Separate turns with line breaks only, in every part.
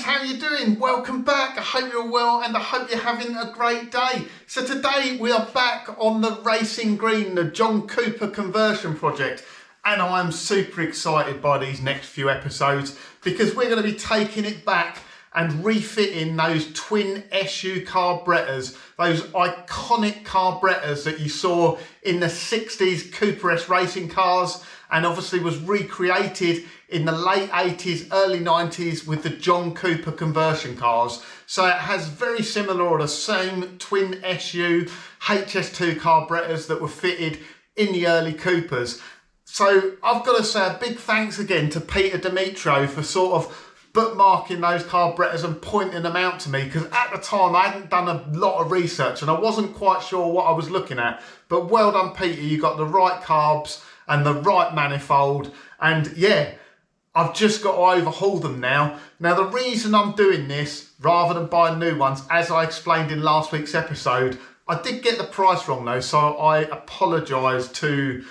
how you doing? Welcome back. I hope you're well and I hope you're having a great day. So today we are back on the Racing Green, the John Cooper conversion project, and I'm super excited by these next few episodes because we're going to be taking it back and refitting those twin SU carburetors, those iconic carburetors that you saw in the 60s Cooper S racing cars, and obviously was recreated in the late 80s, early 90s with the John Cooper conversion cars. So it has very similar or the same twin SU HS2 carburetors that were fitted in the early Coopers. So I've got to say a big thanks again to Pt.3 for sort of bookmarking those carburetors and pointing them out to me, because at the time I hadn't done a lot of research and I wasn't quite sure what I was looking at. But well done, Peter, you got the right carbs and the right manifold, and yeah, I've just got to overhaul them now. Now the reason I'm doing this rather than buying new ones, as I explained in last week's episode, I did get the price wrong though, so I apologise to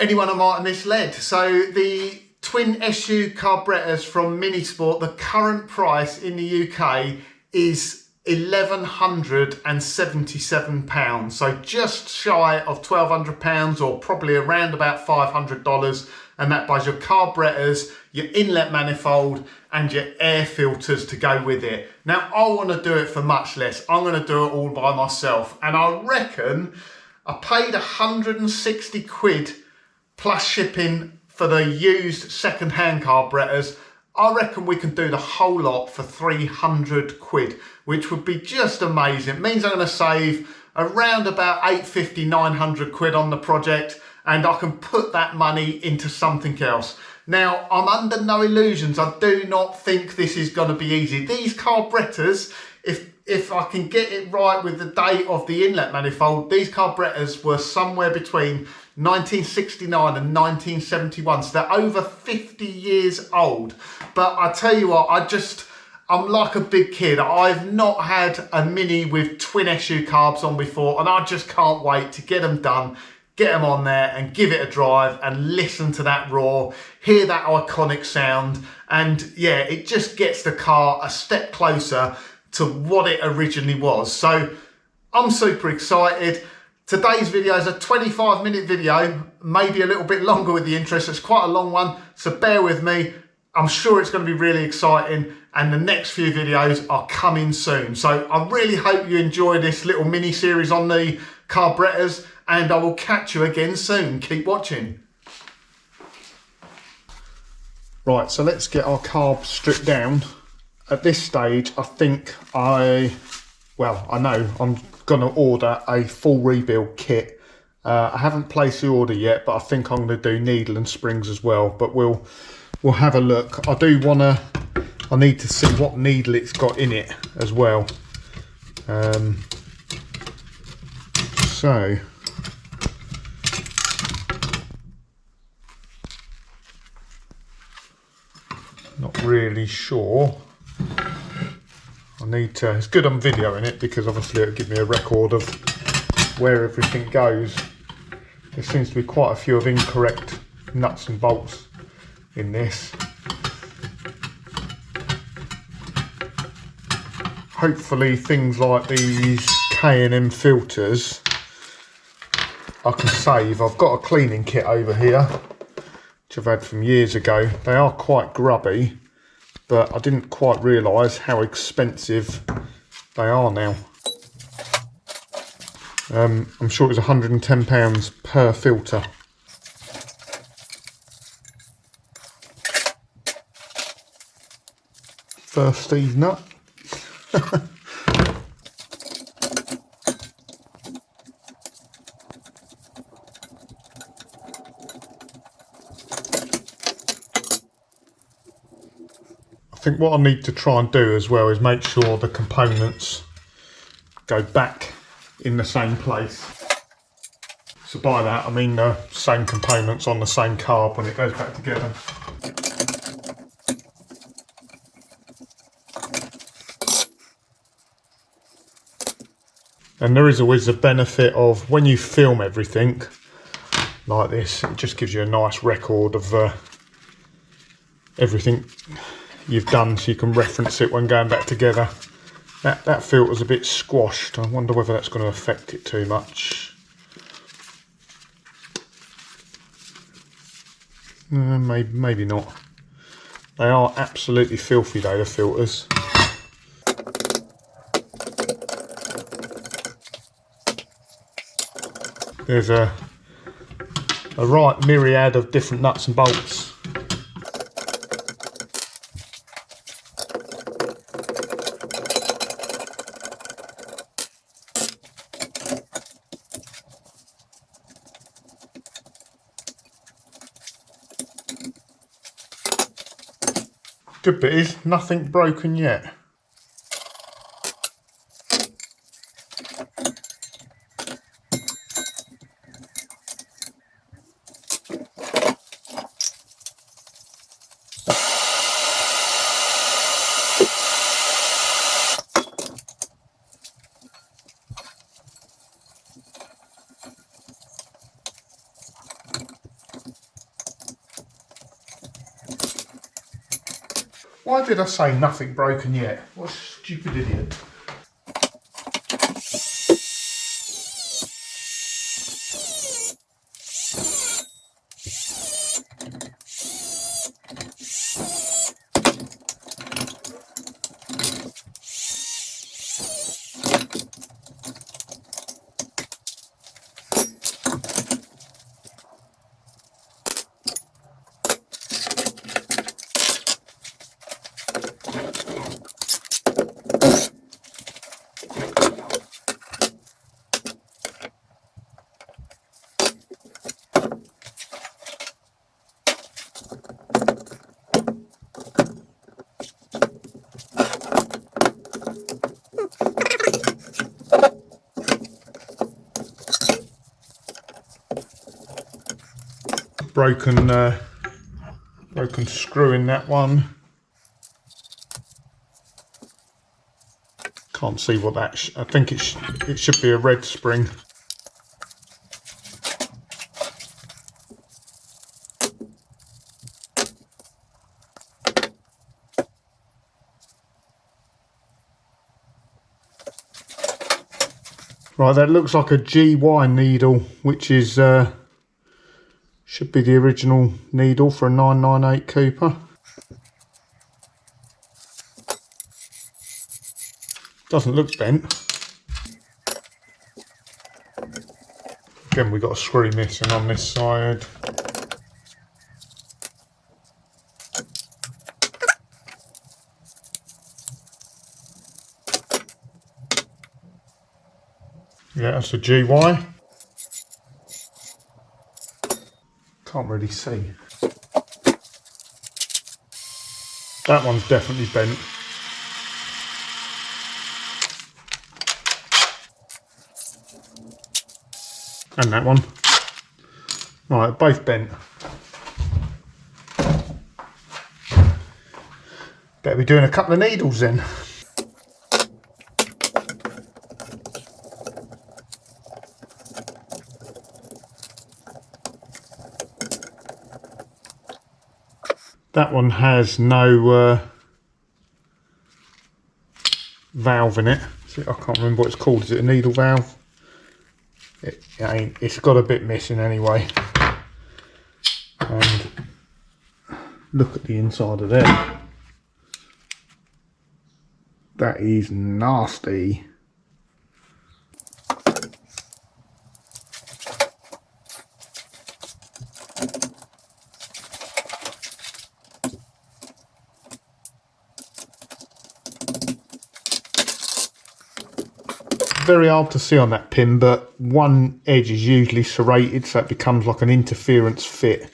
anyone I might have misled. So the twin SU carburetors from Minisport, the current price in the UK is £1,177, so just shy of £1,200, or probably around about $500, and that buys your carburetors, your inlet manifold and your air filters to go with it. Now I want to do it for much less. I'm going to do it all by myself, and I reckon I paid 160 quid plus shipping for the used second-hand carburetors. I reckon we can do the whole lot for 300 quid, which would be just amazing. It means I'm going to save around about 850, 900 quid on the project, and I can put that money into something else. Now, I'm under no illusions. I do not think this is going to be easy. These carburetors, if I can get it right with the date of the inlet manifold, these carburetors were somewhere between 1969 and 1971, so they're over 50 years old. But I tell you what, I'm like a big kid. I've not had a Mini with twin SU carbs on before, and I just can't wait to get them done, get them on there and give it a drive and listen to that roar, hear that iconic sound, and yeah, it just gets the car a step closer to what it originally was. So I'm super excited. Today's video is a 25-minute video, maybe a little bit longer with the intro, so it's quite a long one, so bear with me. I'm sure it's going to be really exciting, and the next few videos are coming soon. So I really hope you enjoy this little mini series on the carburetors, and I will catch you again soon. Keep watching. Right, so let's get our carb stripped down. At this stage, I think I know I'm going to order a full rebuild kit. I haven't placed the order yet, but I think I'm going to do needle and springs as well, but we'll have a look. I need to see what needle it's got in it as well. So not really sure. It's good I'm videoing it because obviously it'll give me a record of where everything goes. There seems to be quite a few of incorrect nuts and bolts in this. Hopefully things like these K&M filters I can save. I've got a cleaning kit over here which I've had from years ago. They are quite grubby, but I didn't quite realise how expensive they are now. I'm sure it was £110 per filter. First Steve nut. I think what I need to try and do as well is make sure the components go back in the same place. So by that I mean the same components on the same carb when it goes back together. And there is always the benefit of when you film everything like this, it just gives you a nice record of everything you've done, so you can reference it when going back together. That filter's a bit squashed. I wonder whether that's going to affect it too much. Maybe not. They are absolutely filthy though, the filters. There's a right myriad of different nuts and bolts. Good bit is nothing broken yet. Why did I say nothing broken yet? What a stupid idiot. Broken screw in that one. Can't see what that. I think it should be a red spring. Right, that looks like a GY needle, which is should be the original needle for a 998 Cooper. Doesn't look bent. Again, we've got a screw missing on this side. Yeah, that's a GY. Can't really see. That one's definitely bent. And that one. Right, both bent. Better be doing a couple of needles then. That one has no valve in it. I can't remember what it's called. Is it a needle valve? It ain't. It's got a bit missing anyway. And look at the inside of there. That is nasty. Very hard to see on that pin, but one edge is usually serrated, so it becomes like an interference fit.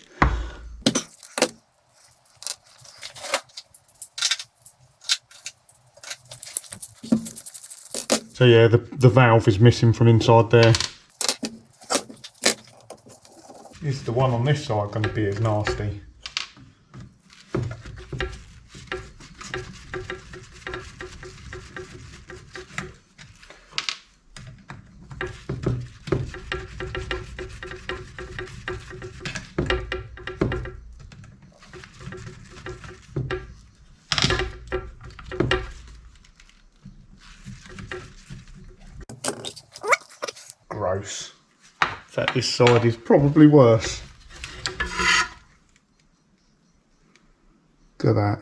So yeah, the valve is missing from inside there. Is the one on this side going to be as nasty? gross. In fact, this side is probably worse. Look at that.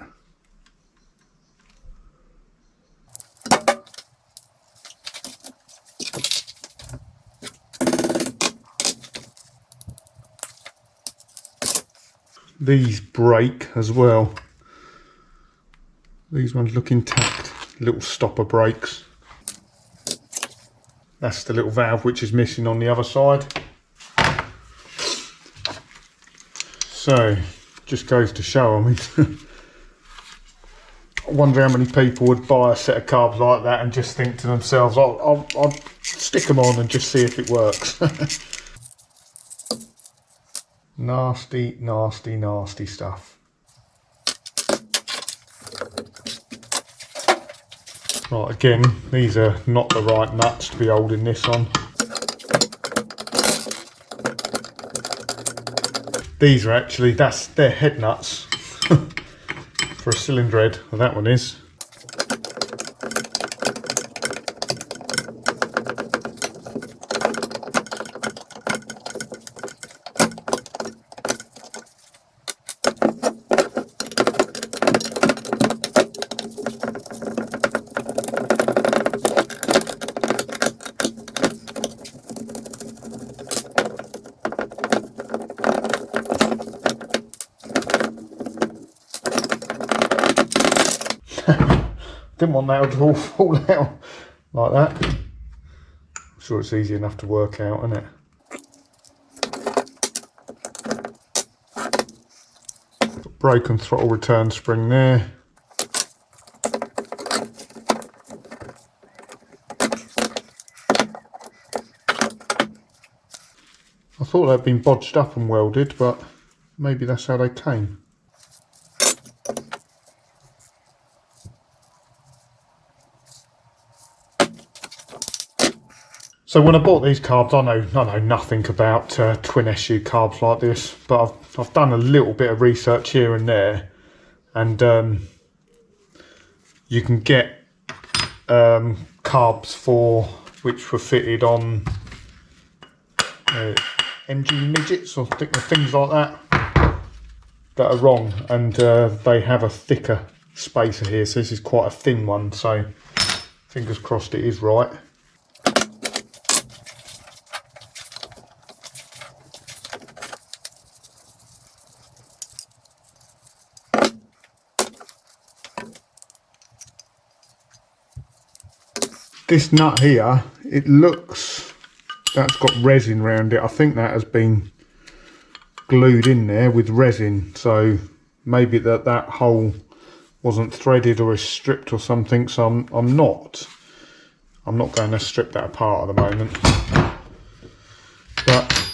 These break as well. These ones look intact. Little stopper brakes. That's the little valve which is missing on the other side. So, just goes to show, I mean, I wonder how many people would buy a set of carbs like that and just think to themselves, I'll stick them on and just see if it works. Nasty, nasty, nasty stuff. Right, again, these are not the right nuts to be holding this on. These are actually, they're head nuts for a cylinder head, well, that one is. Didn't want that to all fall out like that. I'm sure it's easy enough to work out, isn't it? Broken throttle return spring there. I thought they'd been bodged up and welded, but maybe that's how they came. So when I bought these carbs, I know nothing about twin SU carbs like this, but I've done a little bit of research here and there, and you can get carbs which were fitted on MG midgets or things like that are wrong, and they have a thicker spacer here, so this is quite a thin one, so fingers crossed it is right. This nut here, it looks, that's got resin around it. I think that has been glued in there with resin, so maybe that hole wasn't threaded or is stripped or something, so I'm not going to strip that apart at the moment. But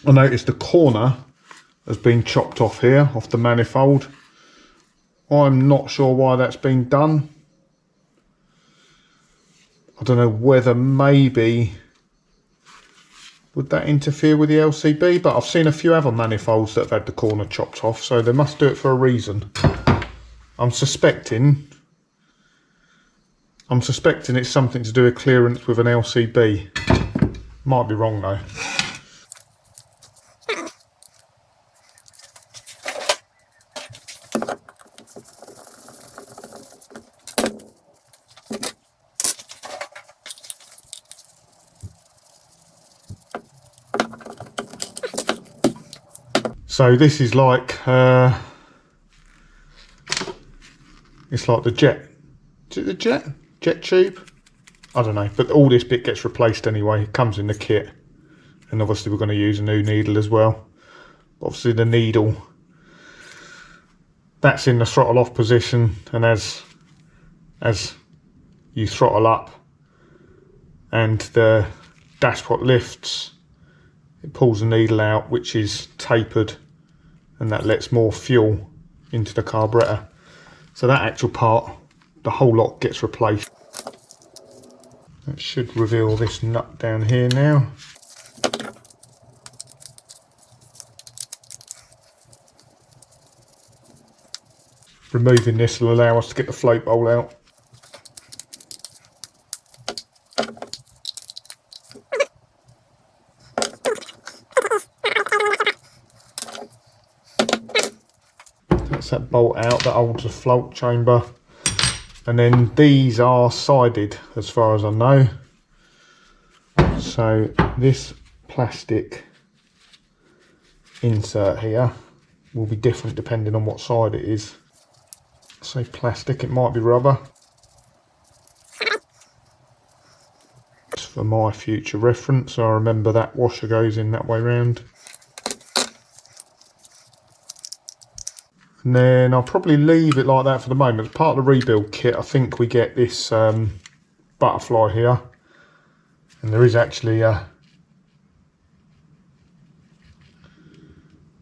I noticed the corner has been chopped off here, off the manifold. I'm not sure why that's been done. I don't know whether maybe would that interfere with the LCB, but I've seen a few other manifolds that have had the corner chopped off, so they must do it for a reason. I'm suspecting it's something to do with clearance with an LCB. Might be wrong though. So this is like, it's like the jet, is it the jet tube? I don't know, but all this bit gets replaced anyway. It comes in the kit, and obviously we're going to use a new needle as well. Obviously the needle, that's in the throttle off position, and as you throttle up and the dashpot lifts, it pulls the needle out, which is tapered, and that lets more fuel into the carburetor. So that actual part, the whole lot gets replaced. That should reveal this nut down here now. Removing this will allow us to get the float bowl out. that bolt out that holds the float chamber. And then these are sided as far as I know. So this plastic insert here will be different depending on what side it is. Say plastic, it might be rubber. Just for my future reference, I remember that washer goes in that way round. And then I'll probably leave it like that for the moment. As part of the rebuild kit, I think we get this butterfly here. And there is actually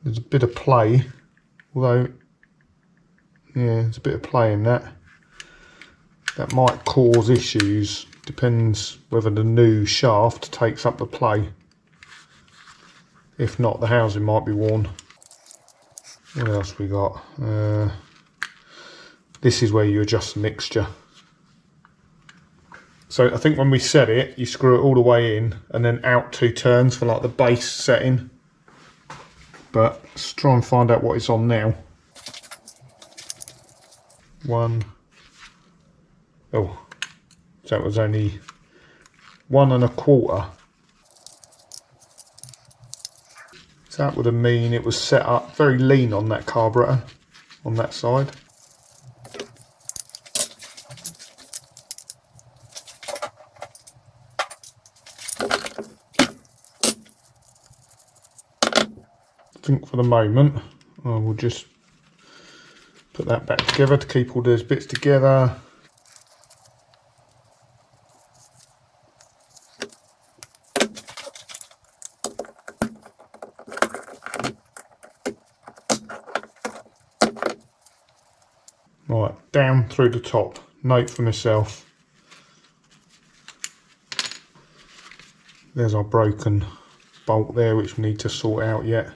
there's a bit of play, although, yeah, there's a bit of play in that. That might cause issues, depends whether the new shaft takes up the play. If not, the housing might be worn. What else we got? This is where you adjust the mixture. So I think when we set it, you screw it all the way in and then out 2 turns for like the base setting. But let's try and find out what it's on now. 1. Oh, so it was only 1 1/4. So that would have mean it was set up very lean on that carburetor, on that side. I think for the moment I will just put that back together to keep all those bits together. Right, down through the top. Note for myself. There's our broken bolt there, which we need to sort out yet.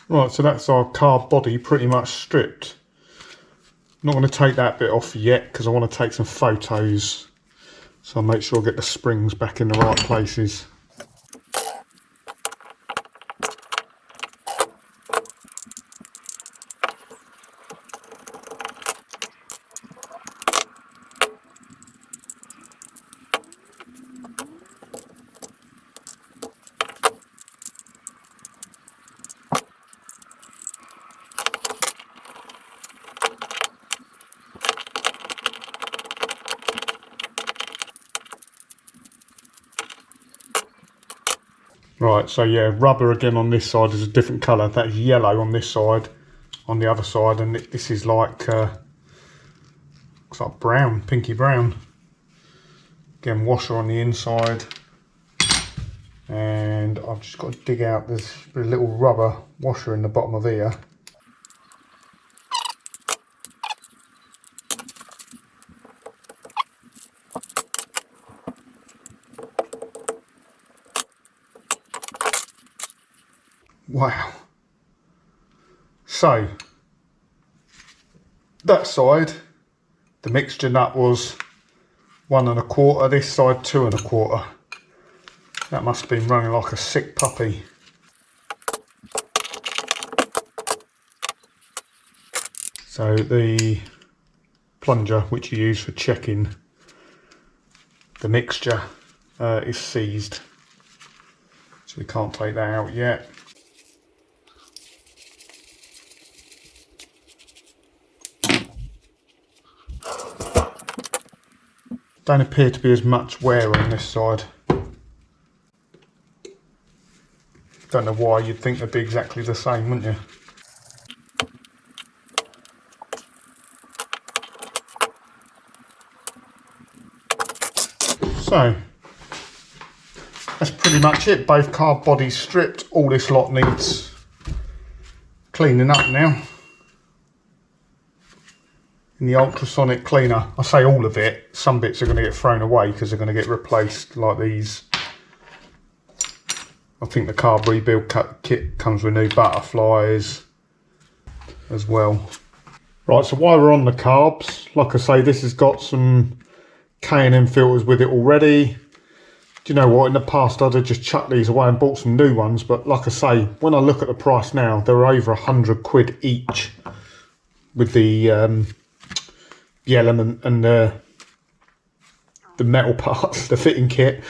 Right, so that's our car body pretty much stripped. I'm not going to take that bit off yet because I want to take some photos. So I'll make sure I get the springs back in the right places. Right, so yeah, rubber again on this side is a different colour. That is yellow on this side, on the other side, and this is like, looks like brown, pinky brown. Again, washer on the inside. And I've just got to dig out this little rubber washer in the bottom of here. Wow. So, that side, the mixture nut was 1 1/4, this side 2 1/4. That must have been running like a sick puppy. So the plunger which you use for checking the mixture is seized. So we can't take that out yet. Don't appear to be as much wear on this side. Don't know why, you'd think they'd be exactly the same, wouldn't you? So that's pretty much it. Both carb bodies stripped. All this lot needs cleaning up now in the ultrasonic cleaner. I say all of it. Some bits are going to get thrown away because they're going to get replaced, like these. I think the carb rebuild kit comes with new butterflies as well. Right, so while we're on the carbs, like I say, this has got some K&M filters with it already. Do you know what, in the past I'd have just chucked these away and bought some new ones, but like I say, when I look at the price now, they're over 100 quid each with the element and the metal parts, the fitting kit.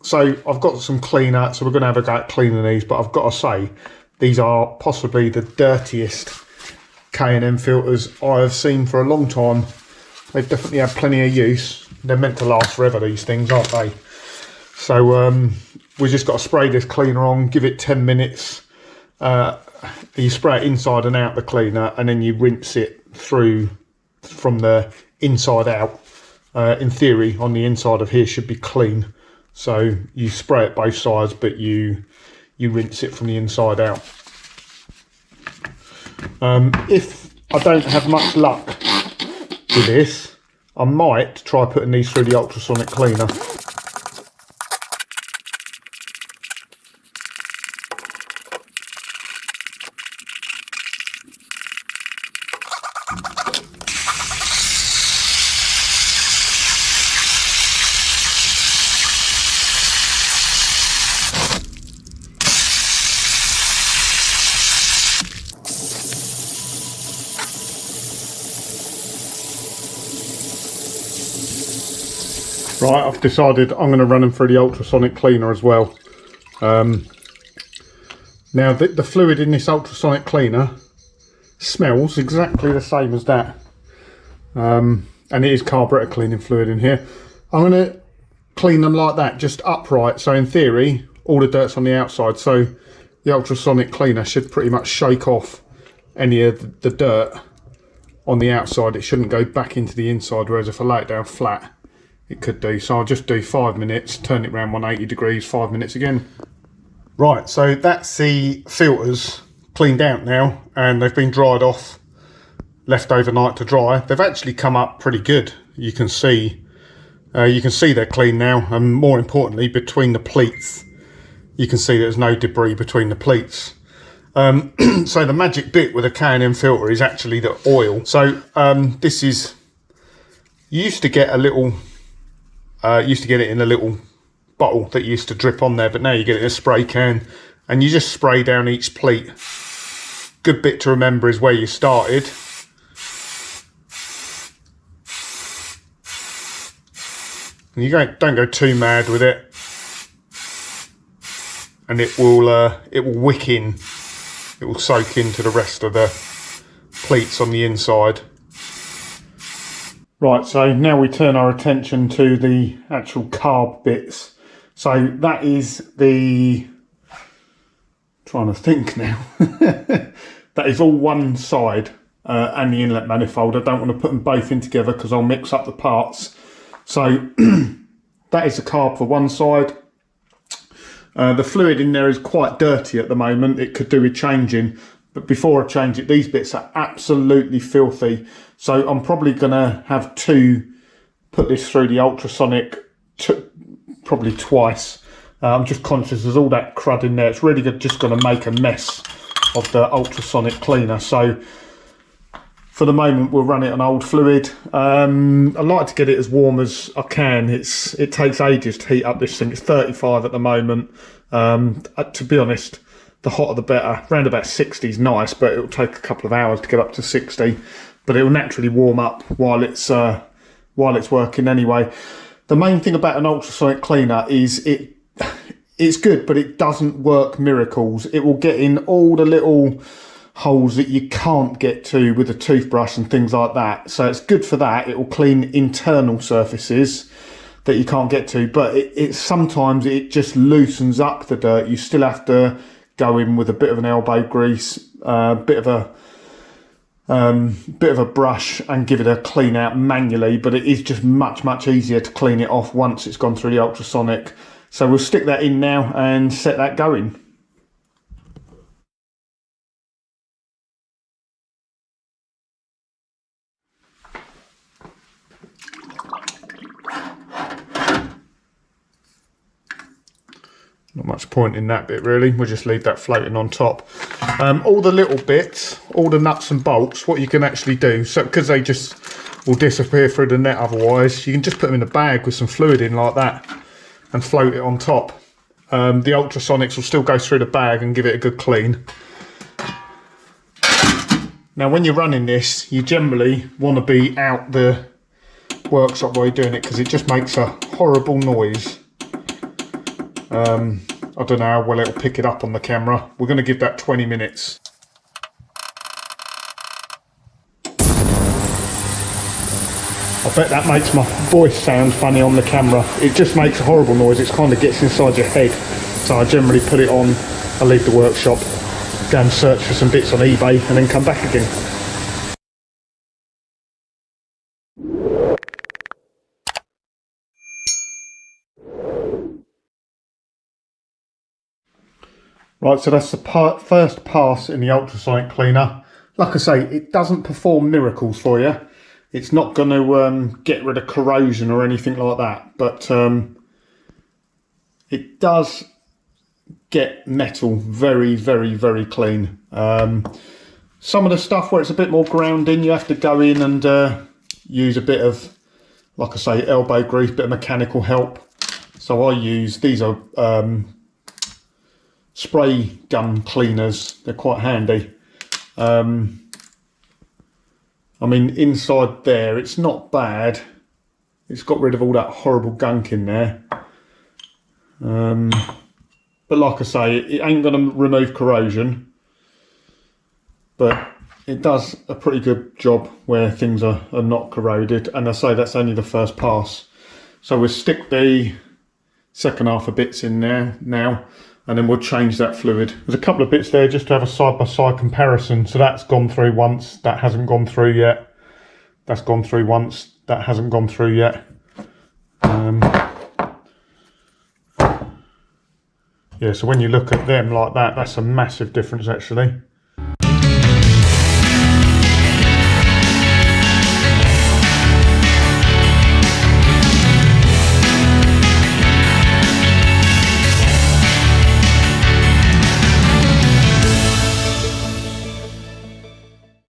So I've got some cleaner, so we're going to have a go at cleaning these, but I've got to say, these are possibly the dirtiest K&M filters I have seen for a long time. They've definitely had plenty of use. They're meant to last forever, these things, aren't they? So we've just got to spray this cleaner on, give it 10 minutes. You spray it inside and out the cleaner, and then you rinse it through from the inside out. In theory, on the inside of here should be clean. So you spray it both sides, but you rinse it from the inside out. If I don't have much luck with this, I might try putting these through the ultrasonic cleaner. Right, I've decided I'm going to run them through the ultrasonic cleaner as well. Now the fluid in this ultrasonic cleaner smells exactly the same as that. And it is carburetor cleaning fluid in here. I'm going to clean them like that, just upright. So in theory, all the dirt's on the outside. So the ultrasonic cleaner should pretty much shake off any of the dirt on the outside. It shouldn't go back into the inside, whereas if I lay it down flat, it could do. So I'll just do 5 minutes, turn it around 180 degrees, 5 minutes again. Right, so that's the filters cleaned out now, and they've been dried off, left overnight to dry. They've actually come up pretty good. You can see they're clean now, and more importantly, between the pleats, you can see there's no debris between the pleats. So the magic bit with a K&M filter is actually the oil. So this is, you used to get a little. Used to get it in a little bottle that used to drip on there, but now you get it in a spray can and you just spray down each pleat. Good bit to remember is where you started. And you don't go too mad with it, and it will wick in. It will soak into the rest of the pleats on the inside. Right, so now we turn our attention to the actual carb bits. So that is the, trying to think now, that is all one side and the inlet manifold. I don't want to put them both in together because I'll mix up the parts. So that is the carb for one side. The fluid in there is quite dirty at the moment. It could do with changing. But before I change it, these bits are absolutely filthy. So I'm probably going to have to put this through the ultrasonic probably twice. I'm just conscious there's all that crud in there. It's really just going to make a mess of the ultrasonic cleaner. So for the moment, we'll run it on old fluid. I like to get it as warm as I can. It takes ages to heat up this thing. It's 35 at the moment. To be honest, the hotter the better. Around about 60 is nice, but it'll take a couple of hours to get up to 60. But it'll naturally warm up while it's working anyway. The main thing about an ultrasonic cleaner is it's good, but it doesn't work miracles. It will get in all the little holes that you can't get to with a toothbrush and things like that. So it's good for that. It will clean internal surfaces that you can't get to, but sometimes it just loosens up the dirt. You still have to go in with a bit of an elbow grease, a bit of bit of a brush and give it a clean out manually, but it is just much easier to clean it off once it's gone through the ultrasonic. So we'll stick that in now and set that going. Not much point in that bit really, we'll just leave that floating on top. All the little bits, all the nuts and bolts, what you can actually do, so because they just will disappear through the net otherwise, you can just put them in a bag with some fluid in like that and float it on top. The ultrasonics will still go through the bag and give it a good clean. Now when you're running this, you generally want to be out the workshop while you're doing it, because it just makes a horrible noise. I don't know how well it'll pick it up on the camera. We're going to give that 20 minutes. I bet that makes my voice sound funny on the camera. It just makes a horrible noise. It kind of gets inside your head. So I generally put it on, I leave the workshop, go and search for some bits on eBay and then come back again. Right, so that's the first pass in the ultrasonic cleaner. Like I say, it doesn't perform miracles for you. It's not going to get rid of corrosion or anything like that, but it does get metal very clean. Some of the stuff where it's a bit more ground in, you have to go in and use a bit of, like I say, elbow grease, bit of mechanical help. So I use, these are spray gun cleaners. They're quite handy. I mean, inside there, it's not bad. It's got rid of all that horrible gunk in there. But like I say, it ain't going to remove corrosion. But it does a pretty good job where things are not corroded. And I say that's only the first pass. So we'll stick the second half of bits in there now. And then we'll change that fluid. There's a couple of bits there just to have a side-by-side comparison. So that's gone through once, that hasn't gone through yet. That's gone through once, that hasn't gone through yet. Yeah, so when you look at them like that, that's a massive difference actually.